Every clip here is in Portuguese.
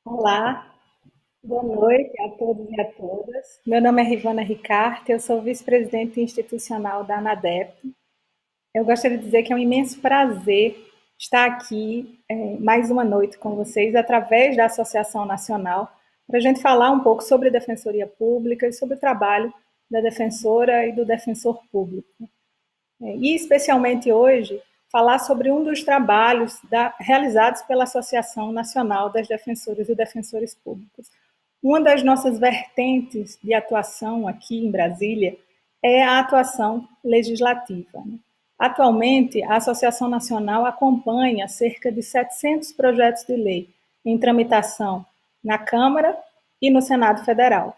Olá, boa noite a todos e a todas. Meu nome é Rivana Ricarte, eu sou vice-presidente institucional da ANADEP. Eu gostaria de dizer que é um imenso prazer estar aqui mais uma noite com vocês, através da Associação Nacional, para a gente falar um pouco sobre Defensoria Pública e sobre o trabalho da defensora e do defensor público. E, especialmente hoje, falar sobre um dos trabalhos realizados pela Associação Nacional das Defensoras e Defensores Públicos. Uma das nossas vertentes de atuação aqui em Brasília é a atuação legislativa. Atualmente, a Associação Nacional acompanha cerca de 700 projetos de lei em tramitação na Câmara e no Senado Federal.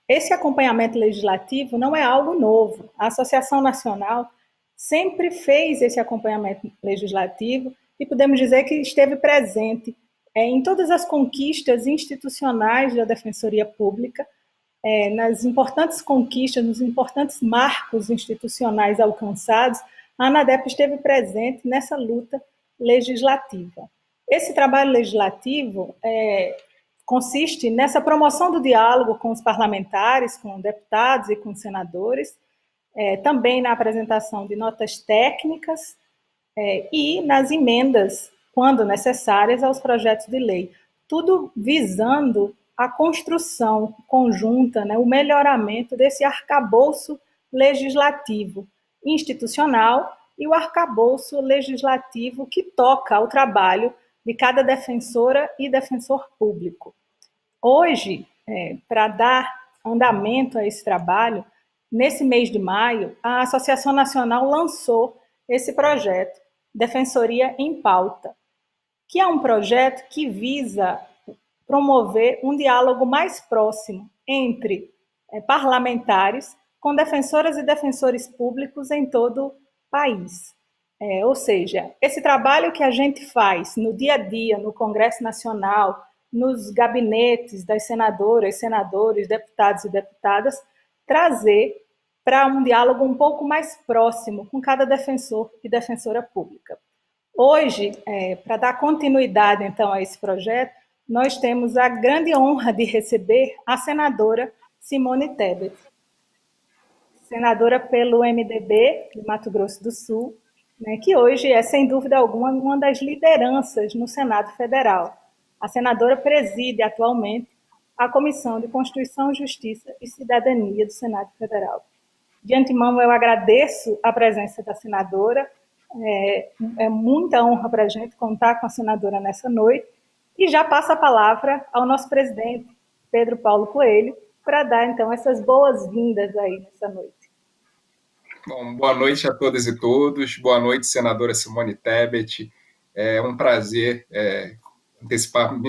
Esse acompanhamento legislativo não é algo novo. A Associação Nacional sempre fez esse acompanhamento legislativo e podemos dizer que esteve presente em todas as conquistas institucionais da Defensoria Pública, nas importantes conquistas, nos importantes marcos institucionais alcançados, a ANADEP esteve presente nessa luta legislativa. Esse trabalho legislativo consiste nessa promoção do diálogo com os parlamentares, com deputados e com senadores, também na apresentação de notas técnicas e nas emendas, quando necessárias, aos projetos de lei. Tudo visando a construção conjunta, né, o melhoramento desse arcabouço legislativo institucional e o arcabouço legislativo que toca ao trabalho de cada defensora e defensor público. Hoje, para dar andamento a esse trabalho, nesse mês de maio, a Associação Nacional lançou esse projeto, Defensoria em Pauta, que é um projeto que visa promover um diálogo mais próximo entre parlamentares com defensoras e defensores públicos em todo o país. Ou seja, esse trabalho que a gente faz no dia a dia, no Congresso Nacional, nos gabinetes das senadoras, senadores, deputados e deputadas, trazer para um diálogo um pouco mais próximo com cada defensor e defensora pública. Hoje, para dar continuidade, então, a esse projeto, nós temos a grande honra de receber a senadora Simone Tebet, senadora pelo MDB de Mato Grosso do Sul, né, que hoje é, sem dúvida alguma, uma das lideranças no Senado Federal. A senadora preside atualmente a Comissão de Constituição, Justiça e Cidadania do Senado Federal. De antemão, eu agradeço a presença da senadora, é muita honra para a gente contar com a senadora nessa noite, e já passo a palavra ao nosso presidente, Pedro Paulo Coelho, para dar, então, essas boas-vindas aí nessa noite. Bom, boa noite a todas e todos. Boa noite, senadora Simone Tebet. É um prazer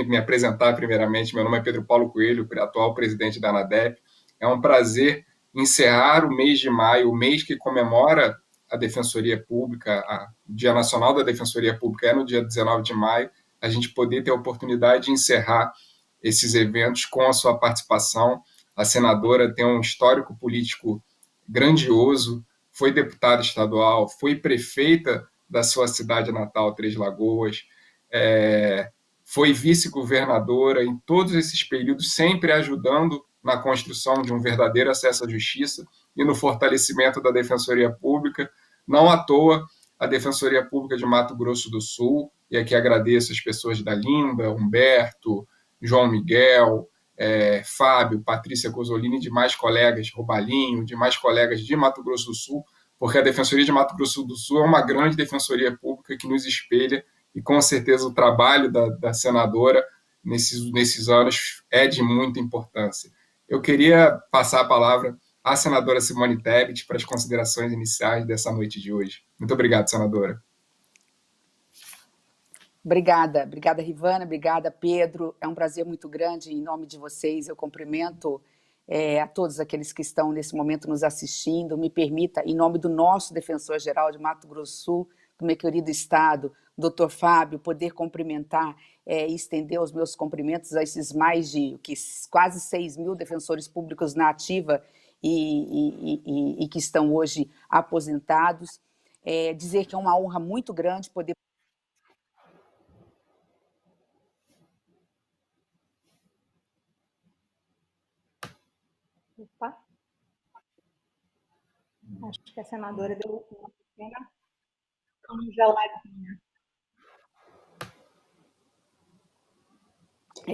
me apresentar primeiramente. Meu nome é Pedro Paulo Coelho, atual presidente da ANADEP. É um prazer encerrar o mês de maio, o mês que comemora a Defensoria Pública, o Dia Nacional da Defensoria Pública é no dia 19 de maio, a gente poder ter a oportunidade de encerrar esses eventos com a sua participação. A senadora tem um histórico político grandioso, foi deputada estadual, foi prefeita da sua cidade natal, Três Lagoas, foi vice-governadora em todos esses períodos, sempre ajudando na construção de um verdadeiro acesso à justiça e no fortalecimento da Defensoria Pública. Não à toa, a Defensoria Pública de Mato Grosso do Sul, e aqui agradeço as pessoas da Linda, Humberto, João Miguel, Fábio, Patrícia Cosolini e demais colegas, Robalinho, demais colegas de Mato Grosso do Sul, porque a Defensoria de Mato Grosso do Sul é uma grande defensoria pública que nos espelha e com certeza o trabalho da senadora nesses anos é de muita importância. Eu queria passar a palavra à senadora Simone Tebet para as considerações iniciais dessa noite de hoje. Muito obrigado, senadora. Obrigada, Rivana, obrigada, Pedro. É um prazer muito grande, em nome de vocês, eu cumprimento a todos aqueles que estão nesse momento nos assistindo. Me permita, em nome do nosso defensor-geral de Mato Grosso do Sul, do meu querido estado, doutor Fábio, poder cumprimentar e estender os meus cumprimentos a esses mais de quase 6 mil defensores públicos na ativa e que estão hoje aposentados. Dizer que é uma honra muito grande poder Opa, acho que a senadora deu uma pequena congeladinha.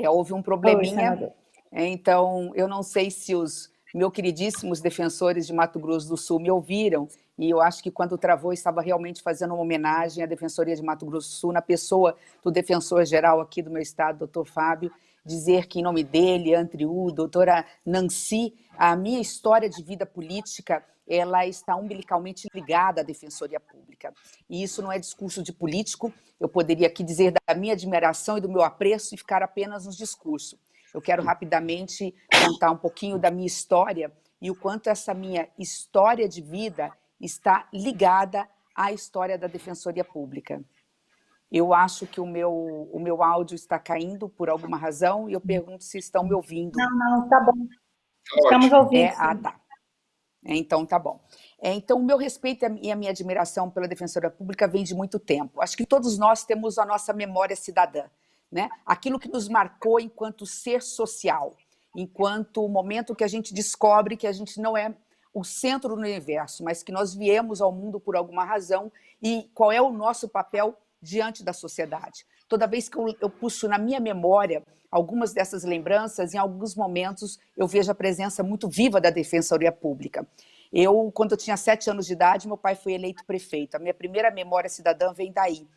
Houve um probleminha, então eu não sei se os meus queridíssimos defensores de Mato Grosso do Sul me ouviram, e eu acho que quando travou estava realmente fazendo uma homenagem à Defensoria de Mato Grosso do Sul, na pessoa do defensor-geral aqui do meu estado, doutor Fábio, dizer que em nome dele, Andriú, doutora Nancy, a minha história de vida política, ela está umbilicalmente ligada à Defensoria Pública. E isso não é discurso de político, eu poderia aqui dizer da minha admiração e do meu apreço e ficar apenas nos discursos. Eu quero rapidamente contar um pouquinho da minha história e o quanto essa minha história de vida está ligada à história da Defensoria Pública. Eu acho que o meu áudio está caindo por alguma razão e eu pergunto se estão me ouvindo. Não, tá bom. Estamos ouvindo. Tá. Então, tá bom. Então, o meu respeito e a minha admiração pela Defensoria Pública vem de muito tempo. Acho que todos nós temos a nossa memória cidadã, né? Aquilo que nos marcou enquanto ser social, enquanto o momento que a gente descobre que a gente não é o centro do universo, mas que nós viemos ao mundo por alguma razão e qual é o nosso papel diante da sociedade. Toda vez que eu puxo na minha memória algumas dessas lembranças, em alguns momentos eu vejo a presença muito viva da Defensoria Pública. Quando eu tinha 7 anos de idade, meu pai foi eleito prefeito. A minha primeira memória cidadã vem daí.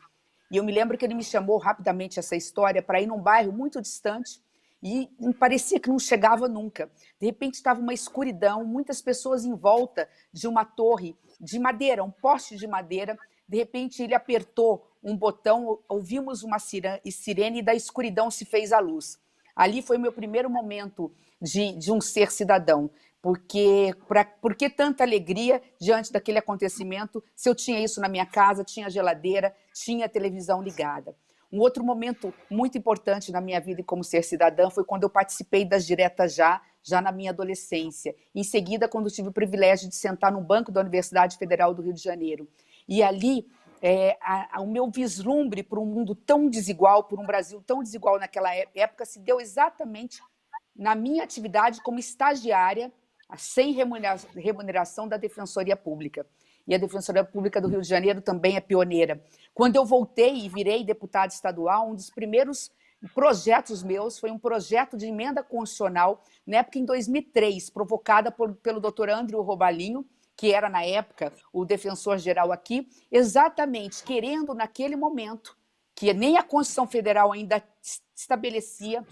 E eu me lembro que ele me chamou rapidamente essa história para ir num bairro muito distante e parecia que não chegava nunca. De repente estava uma escuridão, muitas pessoas em volta de uma torre de madeira, um poste de madeira. De repente ele apertou um botão, ouvimos uma sirene e da escuridão se fez a luz. Ali foi o meu primeiro momento de um ser cidadão. Por que tanta alegria diante daquele acontecimento se eu tinha isso na minha casa, tinha geladeira, tinha televisão ligada? Um outro momento muito importante na minha vida como ser cidadã foi quando eu participei das Diretas já na minha adolescência. Em seguida, quando tive o privilégio de sentar no banco da Universidade Federal do Rio de Janeiro. E ali, o meu vislumbre por um mundo tão desigual, por um Brasil tão desigual naquela época, se deu exatamente na minha atividade como estagiária, sem remuneração da Defensoria Pública. E a Defensoria Pública do Rio de Janeiro também é pioneira. Quando eu voltei e virei deputada estadual, um dos primeiros projetos meus foi um projeto de emenda constitucional, na época em 2003, provocada pelo doutor Andriú Robalinho, que era, na época, o defensor-geral aqui, exatamente querendo, naquele momento, que nem a Constituição Federal ainda estabelecia,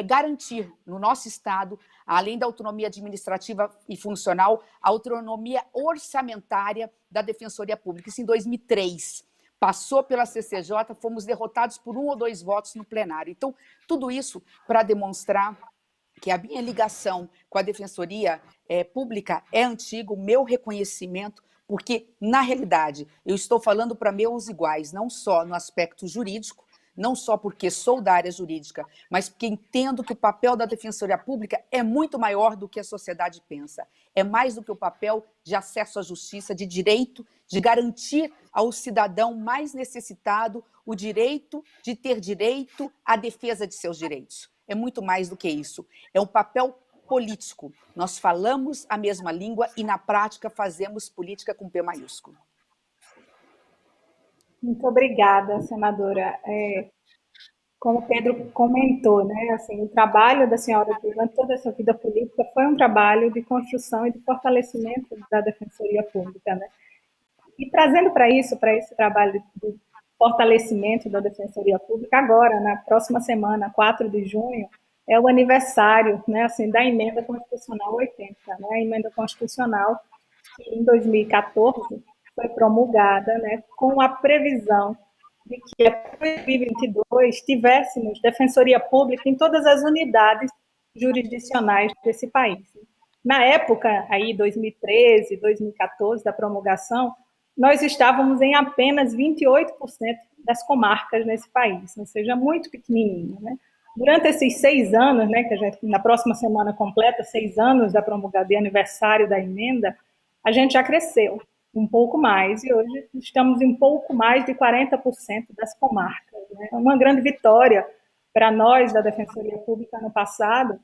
garantir no nosso Estado, além da autonomia administrativa e funcional, a autonomia orçamentária da Defensoria Pública. Isso em 2003. Passou pela CCJ, fomos derrotados por 1 ou 2 votos no plenário. Então, tudo isso para demonstrar que a minha ligação com a Defensoria Pública é antiga, o meu reconhecimento, porque, na realidade, eu estou falando para meus iguais, não só no aspecto jurídico, não só porque sou da área jurídica, mas porque entendo que o papel da Defensoria Pública é muito maior do que a sociedade pensa. É mais do que o papel de acesso à justiça, de direito, de garantir ao cidadão mais necessitado o direito de ter direito à defesa de seus direitos. É muito mais do que isso. É um papel político. Nós falamos a mesma língua e, na prática, fazemos política com P maiúsculo. Muito obrigada, senadora. Como o Pedro comentou, né, assim, o trabalho da senhora durante toda essa vida política foi um trabalho de construção e de fortalecimento da Defensoria Pública, né? E trazendo para esse trabalho de fortalecimento da Defensoria Pública, agora, na próxima semana, 4 de junho, é o aniversário, né, assim, da Emenda Constitucional 80, né, a Emenda Constitucional que em 2014 foi promulgada, né, com a previsão de que até 2022 tivéssemos Defensoria Pública em todas as unidades jurisdicionais desse país. Na época, aí 2013, 2014, da promulgação, nós estávamos em apenas 28% das comarcas nesse país, ou seja, muito pequenininho, né? Durante esses 6 anos, né, que a gente, na próxima semana, completa 6 anos da promulgação de aniversário da emenda, a gente já cresceu um pouco mais, e hoje estamos em um pouco mais de 40% das comarcas, né? Uma grande vitória para nós da Defensoria Pública no passado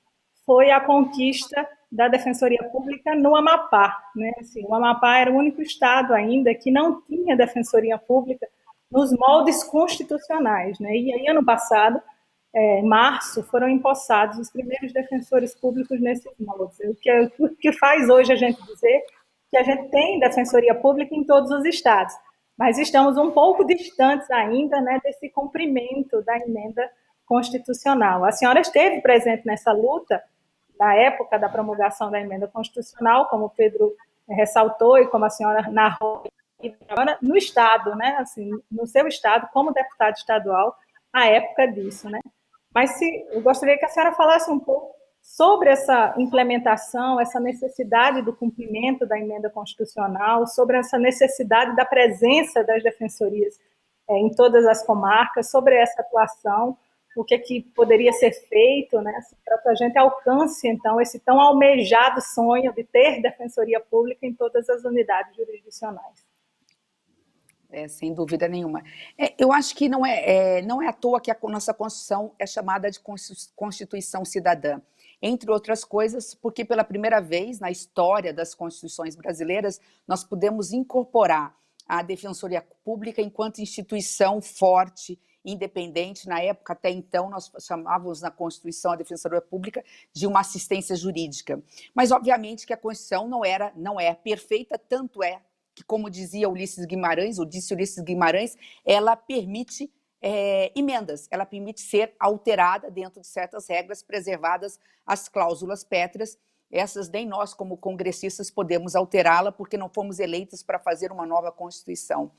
foi a conquista da Defensoria Pública no Amapá, né? Assim, o Amapá era o único estado ainda que não tinha Defensoria Pública nos moldes constitucionais, né? E aí, ano passado, em março, foram empossados os primeiros defensores públicos nesses moldes. O que faz hoje a gente dizer que a gente tem Defensoria Pública em todos os estados, mas estamos um pouco distantes ainda, né, desse cumprimento da emenda constitucional. A senhora esteve presente nessa luta na época da promulgação da emenda constitucional, como o Pedro ressaltou e como a senhora narrou, no estado, né, assim, no seu estado, como deputado estadual, à época disso, né? Mas eu gostaria que a senhora falasse um pouco sobre essa implementação, essa necessidade do cumprimento da emenda constitucional, sobre essa necessidade da presença das defensorias em todas as comarcas, sobre essa atuação, o que poderia ser feito, né, para que a gente alcance, então, esse tão almejado sonho de ter defensoria pública em todas as unidades jurisdicionais. Sem dúvida nenhuma. Eu acho que não é à toa que a nossa Constituição é chamada de Constituição Cidadã. Entre outras coisas, porque pela primeira vez na história das constituições brasileiras, nós pudemos incorporar a Defensoria Pública enquanto instituição forte, independente. Na época, até então, nós chamávamos na Constituição a Defensoria Pública de uma assistência jurídica. Mas, obviamente, que a Constituição não é perfeita, tanto é que, como dizia Ulisses Guimarães, ela permite emendas, ela permite ser alterada dentro de certas regras, preservadas as cláusulas pétreas. Essas nem nós, como congressistas, podemos alterá-la, porque não fomos eleitos para fazer uma nova Constituição.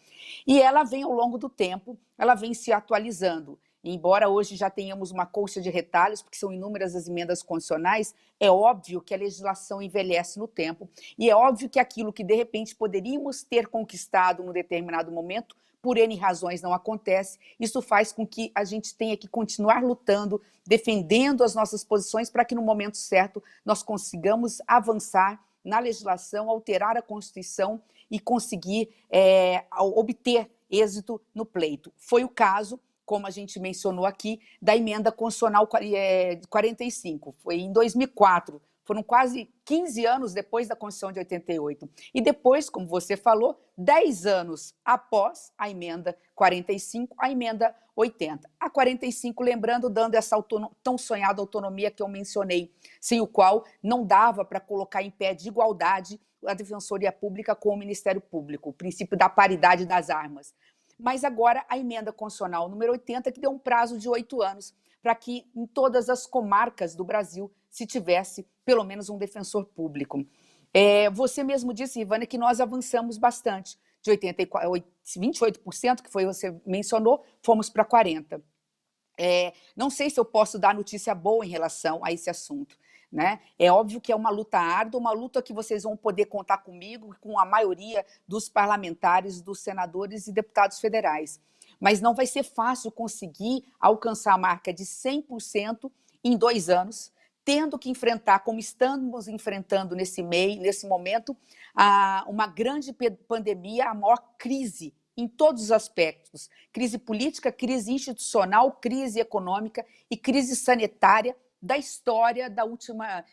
E ela vem, ao longo do tempo, ela vem se atualizando. Embora hoje já tenhamos uma colcha de retalhos, porque são inúmeras as emendas constitucionais, é óbvio que a legislação envelhece no tempo, e é óbvio que aquilo que, de repente, poderíamos ter conquistado num determinado momento, por N razões não acontece. Isso faz com que a gente tenha que continuar lutando, defendendo as nossas posições, para que no momento certo nós consigamos avançar na legislação, alterar a Constituição e conseguir obter êxito no pleito. Foi o caso, como a gente mencionou aqui, da emenda constitucional 45. Foi em 2004, foram quase 15 anos depois da Constituição de 88. E depois, como você falou, 10 anos após a emenda 45, a emenda 80. A 45, lembrando, dando essa tão sonhada autonomia que eu mencionei, sem o qual não dava para colocar em pé de igualdade a Defensoria Pública com o Ministério Público, o princípio da paridade das armas. Mas agora a emenda constitucional número 80, que deu um prazo de 8 anos, para que em todas as comarcas do Brasil se tivesse pelo menos um defensor público. Você mesmo disse, Ivana, que nós avançamos bastante. De 28%, que foi você mencionou, fomos para 40%. Não sei se eu posso dar notícia boa em relação a esse assunto, né? É óbvio que é uma luta árdua, uma luta que vocês vão poder contar comigo, com a maioria dos parlamentares, dos senadores e deputados federais. Mas não vai ser fácil conseguir alcançar a marca de 100% em 2 anos, tendo que enfrentar, como estamos enfrentando nesse momento, uma grande pandemia, a maior crise em todos os aspectos. Crise política, crise institucional, crise econômica e crise sanitária da história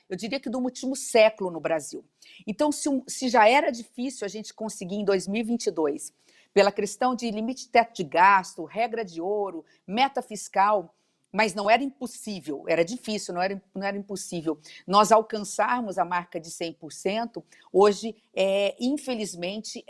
eu diria que do último século no Brasil. Então, se já era difícil a gente conseguir em 2022, pela questão de limite de teto de gasto, regra de ouro, meta fiscal, mas não era impossível, era difícil, não era impossível nós alcançarmos a marca de 100%, hoje, infelizmente,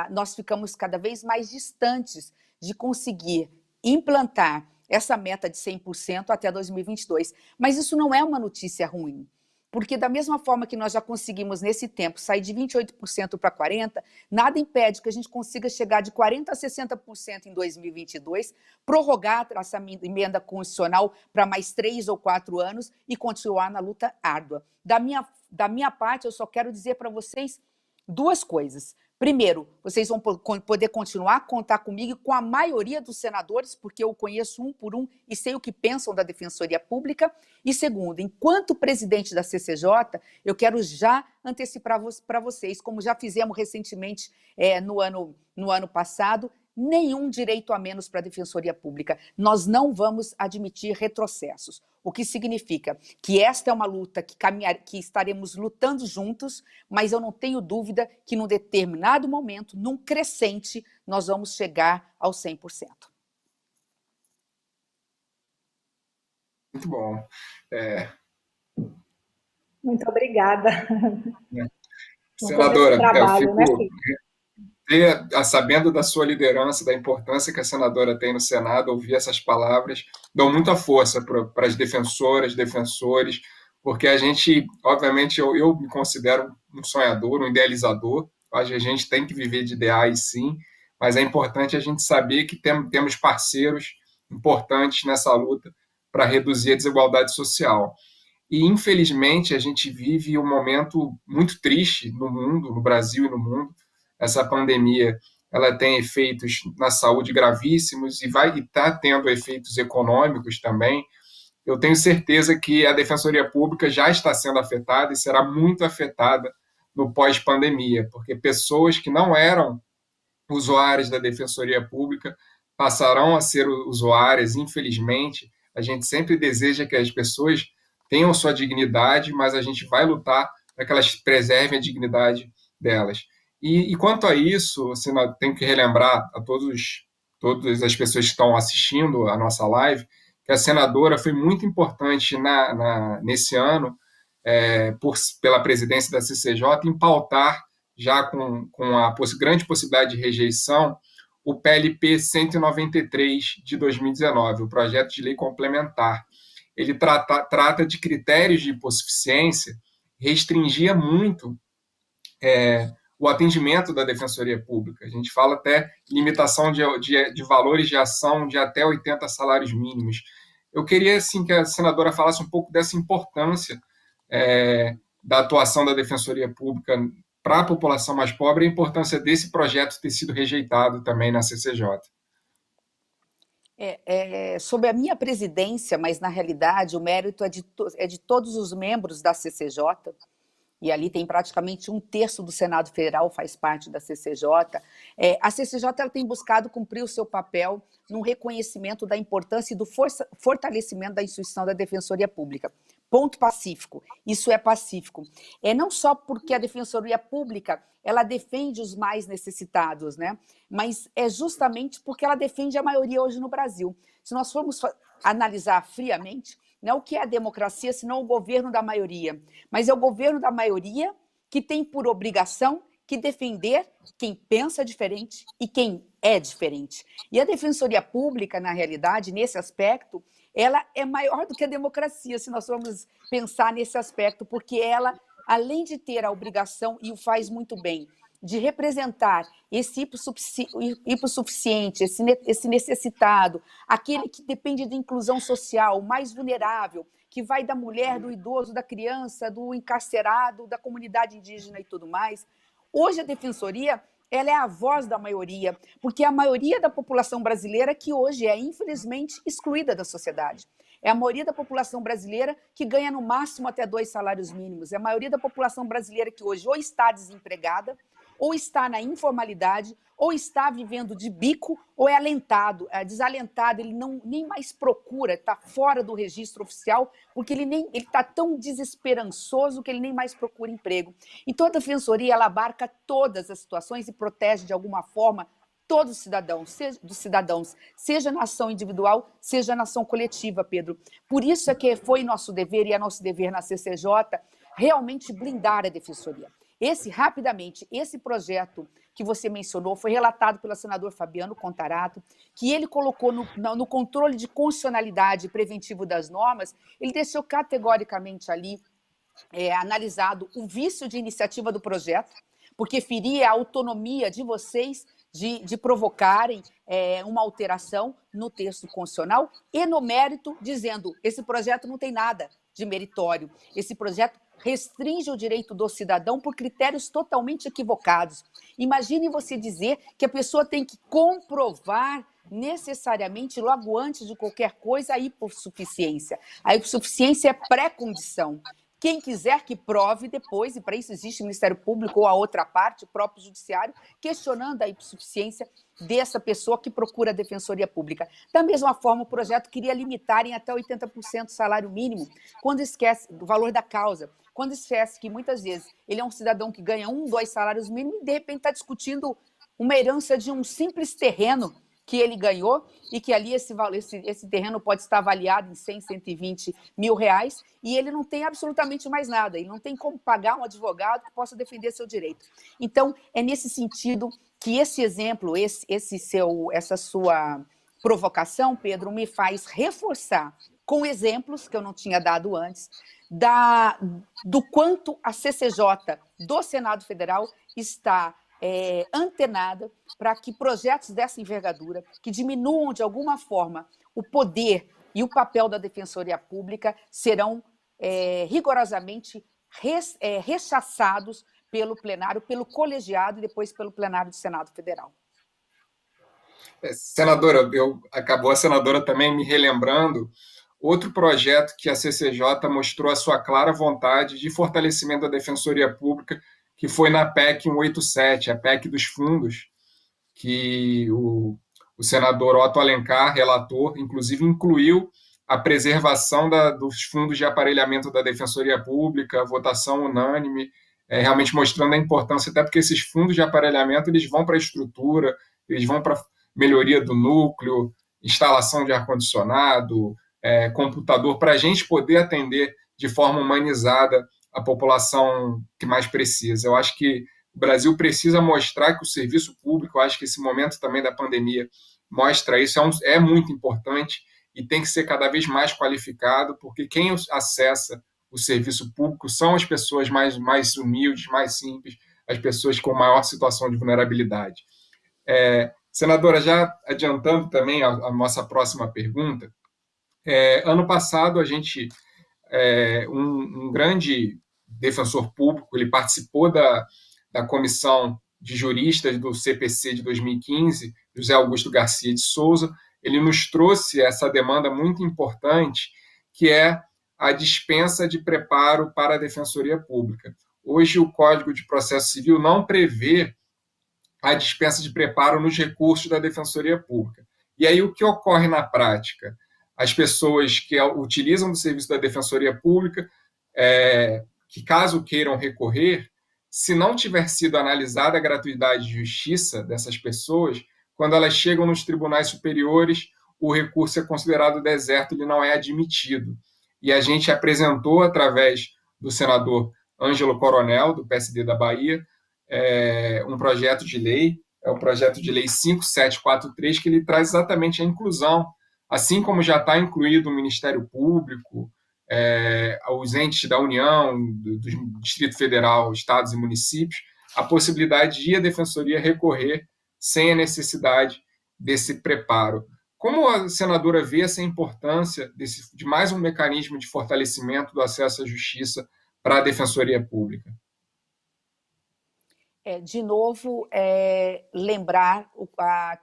nós ficamos cada vez mais distantes de conseguir implantar essa meta de 100% até 2022. Mas isso não é uma notícia ruim, porque da mesma forma que nós já conseguimos, nesse tempo, sair de 28% para 40%, nada impede que a gente consiga chegar de 40% a 60% em 2022, prorrogar essa emenda constitucional para mais 3 ou 4 anos e continuar na luta árdua. Da minha parte, eu só quero dizer para vocês 2 coisas. Primeiro, vocês vão poder continuar a contar comigo e com a maioria dos senadores, porque eu conheço um por um e sei o que pensam da Defensoria Pública. E segundo, enquanto presidente da CCJ, eu quero já antecipar para vocês, como já fizemos recentemente no ano passado, nenhum direito a menos para a Defensoria Pública. Nós não vamos admitir retrocessos, o que significa que esta é uma luta que estaremos lutando juntos, mas eu não tenho dúvida que num determinado momento, num crescente, nós vamos chegar aos 100%. Muito bom. Muito obrigada. Senadora, trabalho, né, sabendo da sua liderança, da importância que a senadora tem no Senado, ouvir essas palavras dão muita força para as defensoras, defensores, porque a gente, obviamente, eu me considero um sonhador, um idealizador, acho que a gente tem que viver de ideais, sim, mas é importante a gente saber que temos parceiros importantes nessa luta para reduzir a desigualdade social. E, infelizmente, a gente vive um momento muito triste no mundo, no Brasil e no mundo. Essa pandemia, ela tem efeitos na saúde gravíssimos e está tendo efeitos econômicos também. Eu tenho certeza que a Defensoria Pública já está sendo afetada e será muito afetada no pós-pandemia, porque pessoas que não eram usuárias da Defensoria Pública passarão a ser usuárias, infelizmente. A gente sempre deseja que as pessoas tenham sua dignidade, mas a gente vai lutar para que elas preservem a dignidade delas. E quanto a isso, assim, tenho que relembrar a todas as pessoas que estão assistindo a nossa live, que a senadora foi muito importante nesse ano, pela presidência da CCJ, em pautar, já com a grande possibilidade de rejeição, o PLP 193 de 2019, o projeto de lei complementar. Ele trata de critérios de hipossuficiência, restringia muito o atendimento da Defensoria Pública. A gente fala até limitação de valores de ação de até 80 salários mínimos. Eu queria, assim, que a senadora falasse um pouco dessa importância da atuação da Defensoria Pública para a população mais pobre e a importância desse projeto ter sido rejeitado também na CCJ. Sobre a minha presidência, mas na realidade o mérito é de todos os membros da CCJ, e ali tem praticamente 1/3 do Senado Federal faz parte da CCJ. A CCJ ela tem buscado cumprir o seu papel no reconhecimento da importância e do fortalecimento da instituição da Defensoria Pública. Ponto pacífico, isso é pacífico. Não só porque a Defensoria Pública ela defende os mais necessitados, né? Mas é justamente porque ela defende a maioria hoje no Brasil. Se nós formos analisar friamente, não é o que é a democracia, senão o governo da maioria. Mas é o governo da maioria que tem por obrigação que defender quem pensa diferente e quem é diferente. E a Defensoria Pública, na realidade, nesse aspecto, ela é maior do que a democracia, se nós formos pensar nesse aspecto, porque ela, além de ter a obrigação, e o faz muito bem, de representar esse hipossuficiente, esse necessitado, aquele que depende de inclusão social, o mais vulnerável, que vai da mulher, do idoso, da criança, do encarcerado, da comunidade indígena e tudo mais. Hoje a Defensoria ela é a voz da maioria, porque é a maioria da população brasileira que hoje é, infelizmente, excluída da sociedade. É a maioria da população brasileira que ganha no máximo até 2 salários mínimos. É a maioria da população brasileira que hoje ou está desempregada, ou está na informalidade, ou está vivendo de bico, ou é desalentado, ele nem mais procura, está fora do registro oficial, porque ele está tão desesperançoso que ele nem mais procura emprego. Então, a Defensoria ela abarca todas as situações e protege, de alguma forma, todos os cidadãos, seja na ação individual, seja na ação coletiva, Pedro. Por isso é que foi nosso dever, e é nosso dever na CCJ, realmente blindar a Defensoria. Rapidamente, esse projeto que você mencionou foi relatado pelo senador Fabiano Contarato, que ele colocou no controle de constitucionalidade preventivo das normas, ele deixou categoricamente ali analisado o vício de iniciativa do projeto, porque feria a autonomia de vocês de provocarem uma alteração no texto constitucional e no mérito, dizendo esse projeto não tem nada de meritório, esse projeto restringe o direito do cidadão por critérios totalmente equivocados. Imagine você dizer que a pessoa tem que comprovar necessariamente, logo antes de qualquer coisa, a hipossuficiência. A hipossuficiência é pré-condição. quem quiser que prove depois, e para isso existe o Ministério Público ou a outra parte, o próprio Judiciário, questionando a insuficiência dessa pessoa que procura a Defensoria Pública. Da mesma forma, o projeto queria limitar em até 80% o salário mínimo, quando esquece do valor da causa, quando esquece que muitas vezes ele é um cidadão que ganha 1, 2 salários mínimos e de repente está discutindo uma herança de um simples terreno que ele ganhou e que ali esse terreno pode estar avaliado em 100, 120 mil reais e ele não tem absolutamente mais nada, ele não tem como pagar um advogado que possa defender seu direito. Então, é nesse sentido que esse exemplo, essa sua provocação, Pedro, me faz reforçar com exemplos que eu não tinha dado antes, do quanto a CCJ do Senado Federal está antenada para que projetos dessa envergadura, que diminuam de alguma forma o poder e o papel da Defensoria Pública, serão rigorosamente rechaçados pelo plenário, pelo colegiado e depois pelo plenário do Senado Federal. Senadora, acabou a senadora também me relembrando outro projeto que a CCJ mostrou a sua clara vontade de fortalecimento da Defensoria Pública, que foi na PEC 187, a PEC dos fundos, que o senador Otto Alencar, relator, inclusive incluiu a preservação dos fundos de aparelhamento da Defensoria Pública, votação unânime, realmente mostrando a importância, até porque esses fundos de aparelhamento eles vão para a estrutura, eles vão para melhoria do núcleo, instalação de ar-condicionado, computador, para a gente poder atender de forma humanizada a população que mais precisa. Eu acho que o Brasil precisa mostrar que o serviço público, eu acho que esse momento também da pandemia mostra isso, é muito importante e tem que ser cada vez mais qualificado, porque quem acessa o serviço público são as pessoas mais humildes, mais simples, as pessoas com maior situação de vulnerabilidade. Senadora, já adiantando também a nossa próxima pergunta, ano passado a gente, um grande defensor público, ele participou da comissão de juristas do CPC de 2015, José Augusto Garcia de Souza, ele nos trouxe essa demanda muito importante, que é a dispensa de preparo para a Defensoria Pública. Hoje, o Código de Processo Civil não prevê a dispensa de preparo nos recursos da Defensoria Pública. E aí, o que ocorre na prática? As pessoas que utilizam do serviço da Defensoria Pública, que caso queiram recorrer, se não tiver sido analisada a gratuidade de justiça dessas pessoas, quando elas chegam nos tribunais superiores, o recurso é considerado deserto, ele não é admitido. E a gente apresentou, através do senador Ângelo Coronel, do PSD da Bahia, um projeto de lei, é o projeto de lei 5743, que ele traz exatamente a inclusão, assim como já está incluído o Ministério Público, os entes da União, do Distrito Federal, estados e municípios, a possibilidade de a Defensoria recorrer sem a necessidade desse preparo. Como a senadora vê essa importância de mais um mecanismo de fortalecimento do acesso à justiça para a Defensoria Pública? De novo, lembrar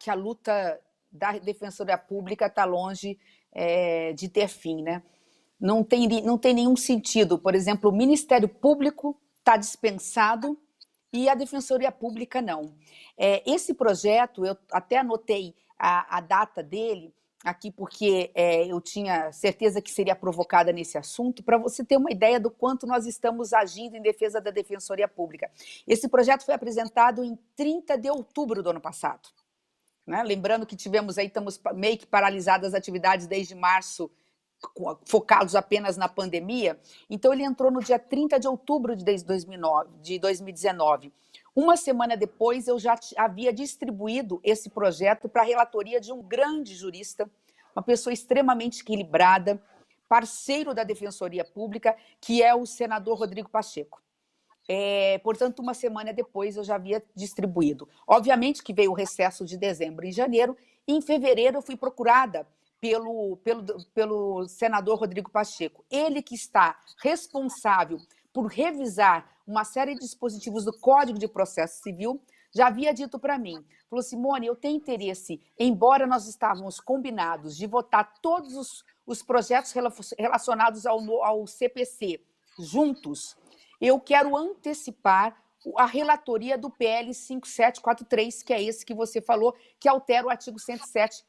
que a luta da Defensoria Pública está longe de ter fim, né? Não tem nenhum sentido. Por exemplo, o Ministério Público está dispensado e a Defensoria Pública não. Esse projeto, eu até anotei a data dele aqui, porque eu tinha certeza que seria provocada nesse assunto, para você ter uma ideia do quanto nós estamos agindo em defesa da Defensoria Pública. Esse projeto foi apresentado em 30 de outubro do ano passado. Né? Lembrando que estamos meio que paralisadas as atividades desde março, focados apenas na pandemia. Então, ele entrou no dia 30 de outubro de 2019. Uma semana depois, eu já havia distribuído esse projeto para a relatoria de um grande jurista, uma pessoa extremamente equilibrada, parceiro da Defensoria Pública, que é o senador Rodrigo Pacheco. Portanto, uma semana depois, eu já havia distribuído. Obviamente que veio o recesso de dezembro e janeiro, e em fevereiro eu fui procurada pelo senador Rodrigo Pacheco. Ele que está responsável por revisar uma série de dispositivos do Código de Processo Civil, já havia dito para mim, falou: Simone, eu tenho interesse, embora nós estávamos combinados de votar todos os projetos relacionados ao CPC juntos, eu quero antecipar a relatoria do PL 5743, que é esse que você falou, que altera o artigo 107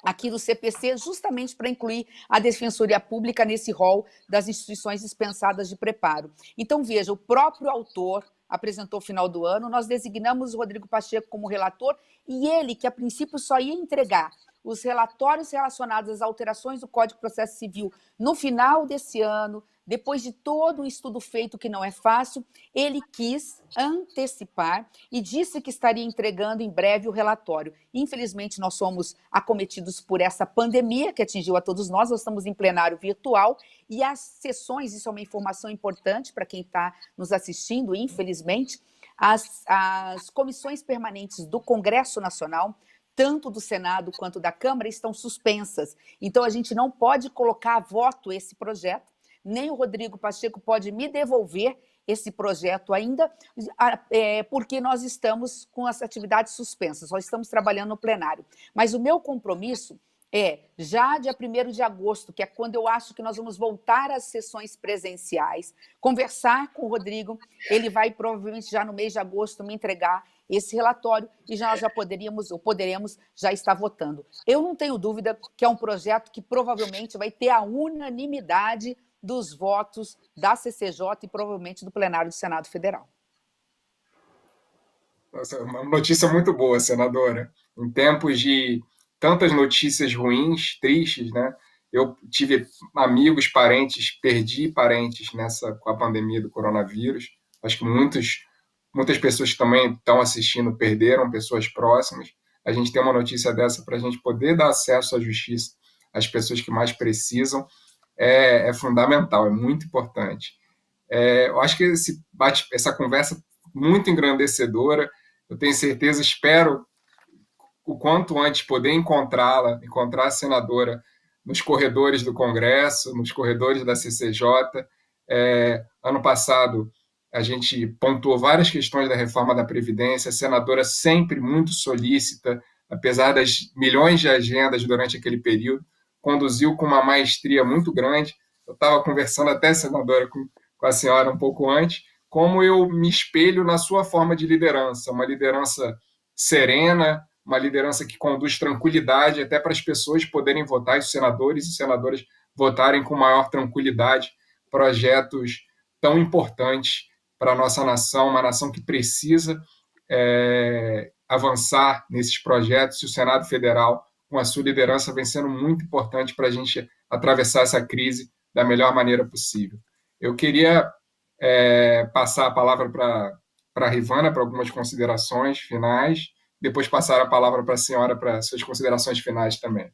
aqui do CPC, justamente para incluir a Defensoria Pública nesse rol das instituições dispensadas de preparo. Então, veja, o próprio autor apresentou no final do ano, nós designamos o Rodrigo Pacheco como relator, e ele, que a princípio só ia entregar os relatórios relacionados às alterações do Código de Processo Civil no final desse ano, depois de todo um estudo feito que não é fácil, ele quis antecipar e disse que estaria entregando em breve o relatório. Infelizmente, nós somos acometidos por essa pandemia que atingiu a todos nós estamos em plenário virtual e as sessões, isso é uma informação importante para quem está nos assistindo, infelizmente, as comissões permanentes do Congresso Nacional, tanto do Senado quanto da Câmara, estão suspensas. Então, a gente não pode colocar a voto esse projeto, nem o Rodrigo Pacheco pode me devolver esse projeto ainda, porque nós estamos com as atividades suspensas, só estamos trabalhando no plenário. Mas o meu compromisso é, já dia 1º de agosto, que é quando eu acho que nós vamos voltar às sessões presenciais, conversar com o Rodrigo, ele vai provavelmente já no mês de agosto me entregar esse relatório e nós já poderemos já estar votando. Eu não tenho dúvida que é um projeto que provavelmente vai ter a unanimidade dos votos da CCJ e provavelmente do plenário do Senado Federal. Nossa, uma notícia muito boa, senadora. Em tempos de tantas notícias ruins, tristes, né? Eu tive amigos, parentes, perdi parentes com a pandemia do coronavírus. Acho que muitas pessoas que também estão assistindo perderam pessoas próximas. A gente tem uma notícia dessa para a gente poder dar acesso à justiça às pessoas que mais precisam. É fundamental, é muito importante. Eu acho que essa conversa muito engrandecedora, eu tenho certeza, espero o quanto antes poder encontrar a senadora nos corredores do Congresso, nos corredores da CCJ. Ano passado, a gente pontuou várias questões da reforma da Previdência, a senadora sempre muito solícita, apesar das milhões de agendas durante aquele período, conduziu com uma maestria muito grande. Eu estava conversando até, senadora, com a senhora um pouco antes, como eu me espelho na sua forma de liderança, uma liderança serena, uma liderança que conduz tranquilidade até para as pessoas poderem votar, os senadores e senadoras votarem com maior tranquilidade projetos tão importantes para a nossa nação, uma nação que precisa avançar nesses projetos, e o Senado Federal, com a sua liderança, vem sendo muito importante para a gente atravessar essa crise da melhor maneira possível. Eu queria passar a palavra para a Rivana, para algumas considerações finais, depois passar a palavra para a senhora para suas considerações finais também.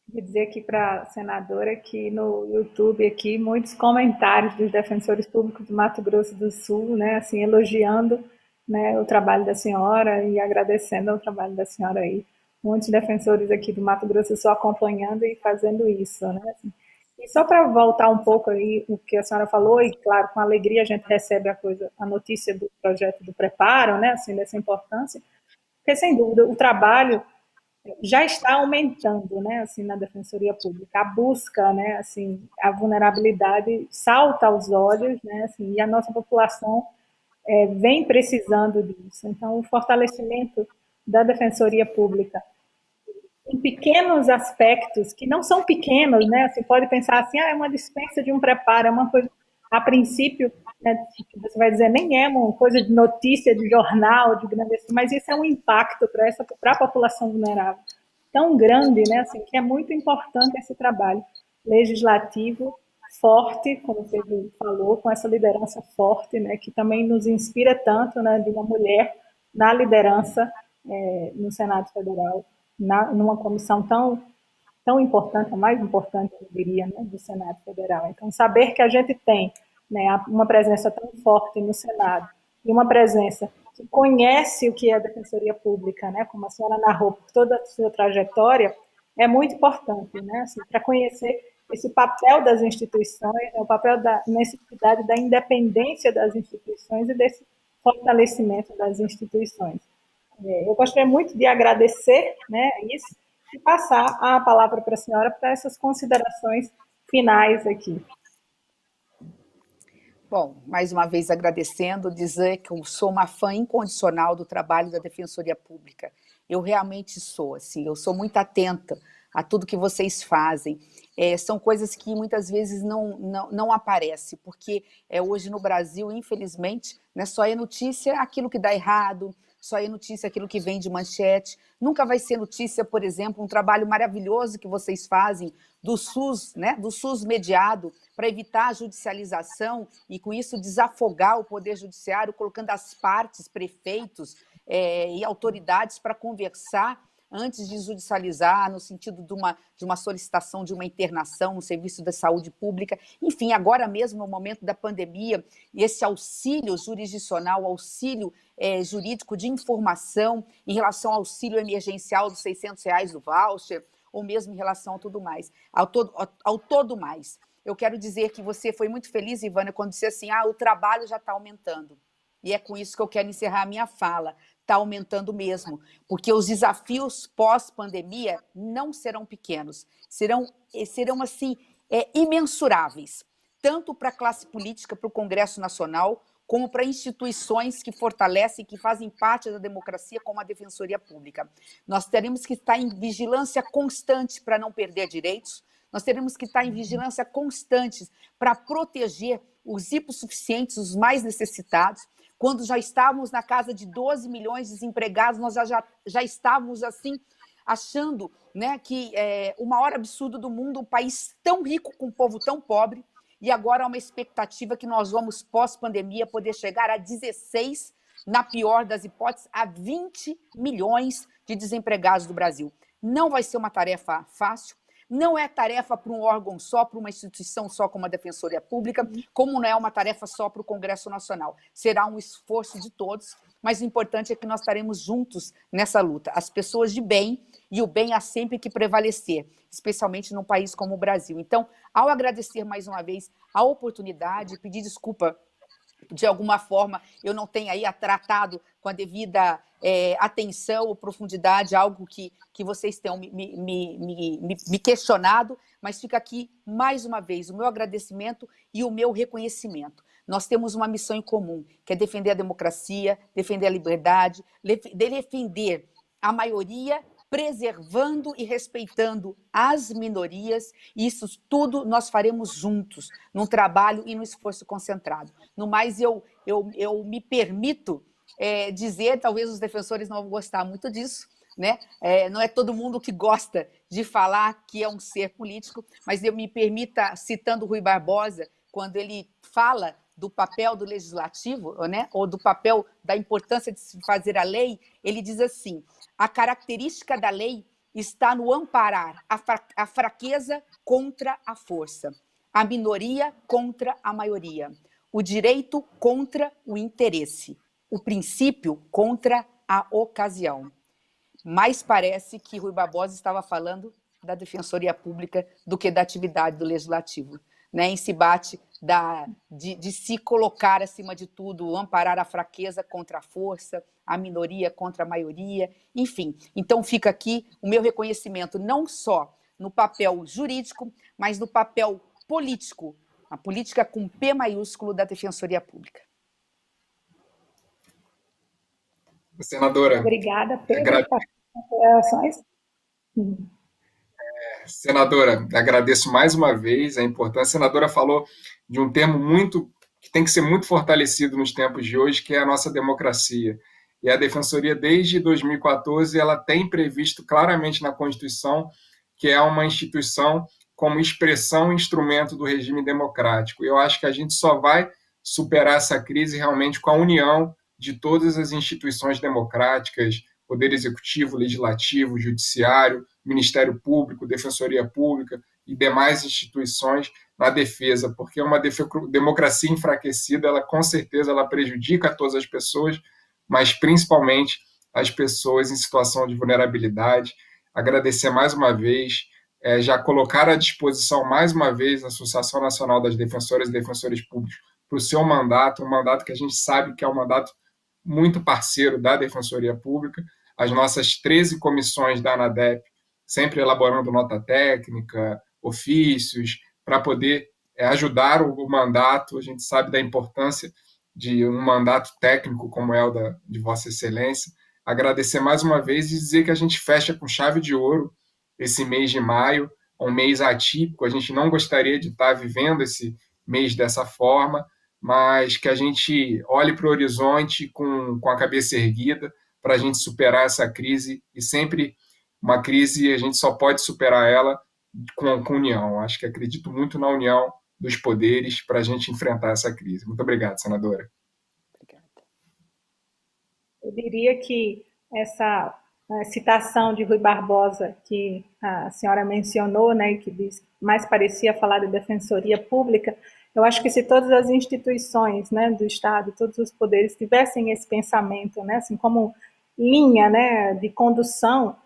Queria dizer aqui para a senadora que no YouTube aqui muitos comentários dos defensores públicos do Mato Grosso do Sul, né, assim, elogiando, né, o trabalho da senhora e agradecendo ao trabalho da senhora aí. Muitos defensores aqui do Mato Grosso do Sul acompanhando e fazendo isso, né, assim. E só para voltar um pouco aí o que a senhora falou, e claro, com alegria a gente recebe a notícia do projeto do preparo, né, assim, dessa importância, porque sem dúvida o trabalho já está aumentando, né, assim, na Defensoria Pública. A busca, né, assim, a vulnerabilidade salta aos olhos, né, assim, e a nossa população vem precisando disso. Então, o fortalecimento da Defensoria Pública em pequenos aspectos, que não são pequenos, né, assim, pode pensar assim, é uma dispensa de um preparo, é uma coisa, a princípio, né, você vai dizer, nem é uma coisa de notícia, de jornal, de grandeza, mas isso é um impacto para a população vulnerável tão grande, né, assim, que é muito importante esse trabalho legislativo forte, como você falou, com essa liderança forte, né, que também nos inspira tanto, né, de uma mulher na liderança no Senado Federal, numa comissão tão importante, a mais importante, eu diria, né, do Senado Federal. Então, saber que a gente tem, né, uma presença tão forte no Senado e uma presença que conhece o que é a Defensoria Pública, né, como a senhora narrou por toda a sua trajetória, é muito importante, né, assim, para conhecer esse papel das instituições, o papel da necessidade da independência das instituições e desse fortalecimento das instituições. Eu gostaria muito de agradecer, né, isso, e passar a palavra para a senhora para essas considerações finais aqui. Bom, mais uma vez agradecendo, dizer que eu sou uma fã incondicional do trabalho da Defensoria Pública. Eu realmente sou, assim, eu sou muito atenta a tudo que vocês fazem. São coisas que muitas vezes não aparecem, porque hoje no Brasil, infelizmente, né, só é notícia aquilo que dá errado, só é notícia aquilo que vem de manchete. Nunca vai ser notícia, por exemplo, um trabalho maravilhoso que vocês fazem do SUS, né, do SUS mediado, para evitar a judicialização e, com isso, desafogar o Poder Judiciário, colocando as partes, prefeitos e autoridades para conversar antes de judicializar, no sentido de uma solicitação de uma internação no serviço da saúde pública. Enfim, agora mesmo, no momento da pandemia, esse auxílio jurisdicional, auxílio jurídico de informação em relação ao auxílio emergencial dos R$ 600 do voucher, ou mesmo em relação a tudo mais, ao todo mais. Eu quero dizer que você foi muito feliz, Ivana, quando disse assim, o trabalho já está aumentando. E é com isso que eu quero encerrar a minha fala. Está aumentando mesmo, porque os desafios pós-pandemia não serão pequenos, serão assim, imensuráveis, tanto para a classe política, para o Congresso Nacional, como para instituições que fortalecem, que fazem parte da democracia, como a Defensoria Pública. Nós teremos que estar em vigilância constante para não perder direitos, nós teremos que estar em vigilância constante para proteger os hipossuficientes, os mais necessitados. Quando já estávamos na casa de 12 milhões de desempregados, nós já estávamos assim, achando, né, que o maior absurdo do mundo, um país tão rico com um povo tão pobre, e agora há uma expectativa que nós vamos, pós-pandemia, poder chegar a 16, na pior das hipóteses, a 20 milhões de desempregados do Brasil. Não vai ser uma tarefa fácil, não é tarefa para um órgão só, para uma instituição só como a Defensoria Pública, como não é uma tarefa só para o Congresso Nacional. Será um esforço de todos, mas o importante é que nós estaremos juntos nessa luta. As pessoas de bem, e o bem há sempre que prevalecer, especialmente num país como o Brasil. Então, ao agradecer mais uma vez a oportunidade, pedir desculpa de alguma forma eu não tenho aí tratado com a devida atenção ou profundidade, algo que vocês tenham me questionado, mas fica aqui, mais uma vez, o meu agradecimento e o meu reconhecimento. Nós temos uma missão em comum, que é defender a democracia, defender a liberdade, defender a maioria, preservando e respeitando as minorias, e isso tudo nós faremos juntos, num trabalho e num esforço concentrado. No mais, eu me permito dizer, talvez os defensores não vão gostar muito disso, né? Não é todo mundo que gosta de falar que é um ser político, mas eu me permita, citando Rui Barbosa, quando ele fala do papel do legislativo, né, ou do papel da importância de se fazer a lei, ele diz assim: a característica da lei está no amparar a fraqueza contra a força, a minoria contra a maioria, o direito contra o interesse, o princípio contra a ocasião. Mais parece que Rui Barbosa estava falando da Defensoria Pública do que da atividade do Legislativo, né, em se bate de se colocar acima de tudo, amparar a fraqueza contra a força, a minoria contra a maioria, enfim. Então fica aqui o meu reconhecimento não só no papel jurídico, mas no papel político, a política com P maiúsculo da Defensoria Pública. Senadora. Obrigada, Pedro, pelas considerações. Senadora, agradeço mais uma vez a importância. A senadora falou de um termo que tem que ser muito fortalecido nos tempos de hoje, que é a nossa democracia. E a Defensoria, desde 2014, ela tem previsto claramente na Constituição que é uma instituição como expressão e instrumento do regime democrático. E eu acho que a gente só vai superar essa crise realmente com a união de todas as instituições democráticas, Poder Executivo, Legislativo, Judiciário, Ministério Público, Defensoria Pública e demais instituições na defesa, porque uma democracia enfraquecida, ela com certeza ela prejudica todas as pessoas, mas principalmente as pessoas em situação de vulnerabilidade. Agradecer mais uma vez, já colocar à disposição mais uma vez a Associação Nacional das Defensoras e Defensores Públicos para o seu mandato, um mandato que a gente sabe que é um mandato muito parceiro da Defensoria Pública, as nossas 13 comissões da ANADEP, sempre elaborando nota técnica, ofícios, para poder ajudar o mandato. A gente sabe da importância de um mandato técnico como é o de Vossa Excelência. Agradecer mais uma vez e dizer que a gente fecha com chave de ouro esse mês de maio, um mês atípico. A gente não gostaria de estar vivendo esse mês dessa forma, mas que a gente olhe para o horizonte com a cabeça erguida para a gente superar essa crise, e sempre uma crise a gente só pode superar ela com união. Acho que acredito muito na união dos poderes para a gente enfrentar essa crise. Muito obrigado, senadora. Obrigada. Eu diria que essa citação de Rui Barbosa, que a senhora mencionou, né, que diz, mais parecia falar de defensoria pública, eu acho que se todas as instituições, né, do Estado, todos os poderes tivessem esse pensamento, né, assim como linha, né, de condução,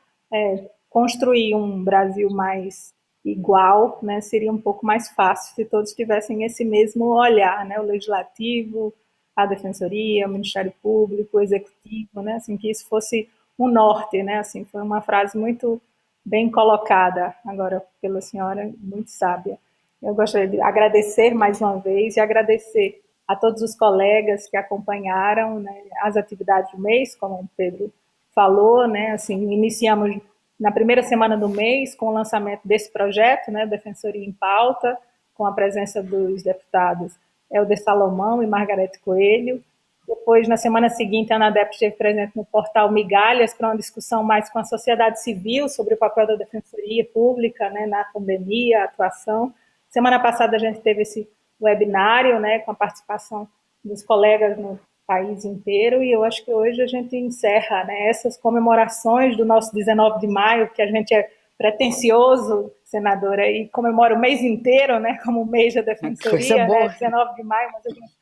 construir um Brasil mais igual, né, seria um pouco mais fácil se todos tivessem esse mesmo olhar, né, o legislativo, a defensoria, o Ministério Público, o executivo, né, assim, que isso fosse um norte, né, assim, foi uma frase muito bem colocada agora pela senhora, muito sábia. Eu gostaria de agradecer mais uma vez e agradecer a todos os colegas que acompanharam, né, as atividades do mês, como o Pedro falou, né, assim, iniciamos na primeira semana do mês com o lançamento desse projeto, né, Defensoria em Pauta, com a presença dos deputados Helder Salomão e Margarete Coelho. Depois, na semana seguinte, a ANADEP esteve presente no portal Migalhas para uma discussão mais com a sociedade civil sobre o papel da Defensoria Pública, né, na pandemia, a atuação. Semana passada a gente teve esse webinário, né, com a participação dos colegas no país inteiro, e eu acho que hoje a gente encerra, né, essas comemorações do nosso 19 de maio, que a gente é pretencioso, senadora, e comemora o mês inteiro, né, como o mês da Defensoria, né, 19 de maio, mas a gente,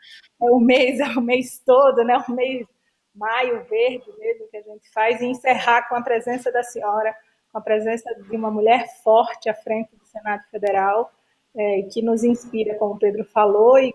é o mês todo, né, o mês maio verde mesmo que a gente faz, e encerrar com a presença da senhora, com a presença de uma mulher forte à frente do Senado Federal, que nos inspira, como o Pedro falou, e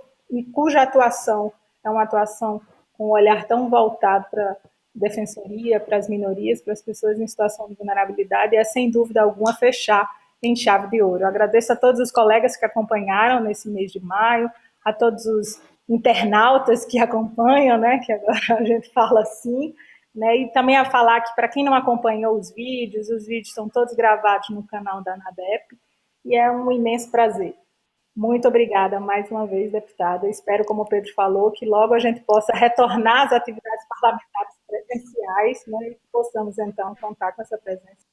cuja atuação é uma atuação com um olhar tão voltado para a defensoria, para as minorias, para as pessoas em situação de vulnerabilidade, é, sem dúvida alguma, fechar em chave de ouro. Eu agradeço a todos os colegas que acompanharam nesse mês de maio, a todos os internautas que acompanham, né, que agora a gente fala assim, né, e também a falar que, para quem não acompanhou os vídeos estão todos gravados no canal da ANADEP, e é um imenso prazer. Muito obrigada mais uma vez, deputada. Espero, como o Pedro falou, que logo a gente possa retornar às atividades parlamentares presenciais, né, e possamos, então, contar com essa presença.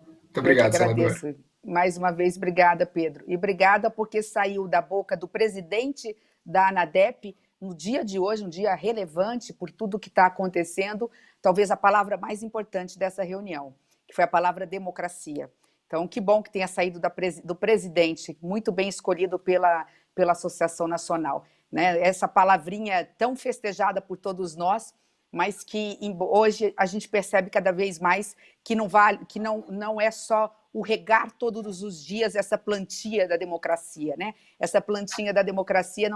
Muito obrigado, senadora. Mais uma vez, obrigada, Pedro. E obrigada porque saiu da boca do presidente da ANADEP, no dia de hoje, um dia relevante por tudo que está acontecendo, talvez a palavra mais importante dessa reunião, que foi a palavra democracia. Então, que bom que tenha saído do presidente, muito bem escolhido pela Associação Nacional, né? Essa palavrinha tão festejada por todos nós, mas que hoje a gente percebe cada vez mais que não é só o regar todos os dias essa plantinha da democracia, né? Essa plantinha da democracia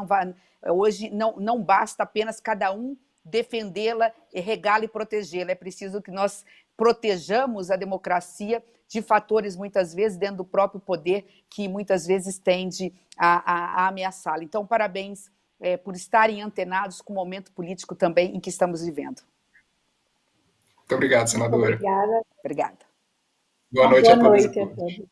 hoje não basta apenas cada um defendê-la, regá-la e protegê-la. É preciso que nós protejamos a democracia de fatores, muitas vezes, dentro do próprio poder, que muitas vezes tende a ameaçá-la. Então, parabéns por estarem antenados com o momento político também em que estamos vivendo. Muito obrigado, senadora. Obrigada. Obrigada. Boa noite a todos.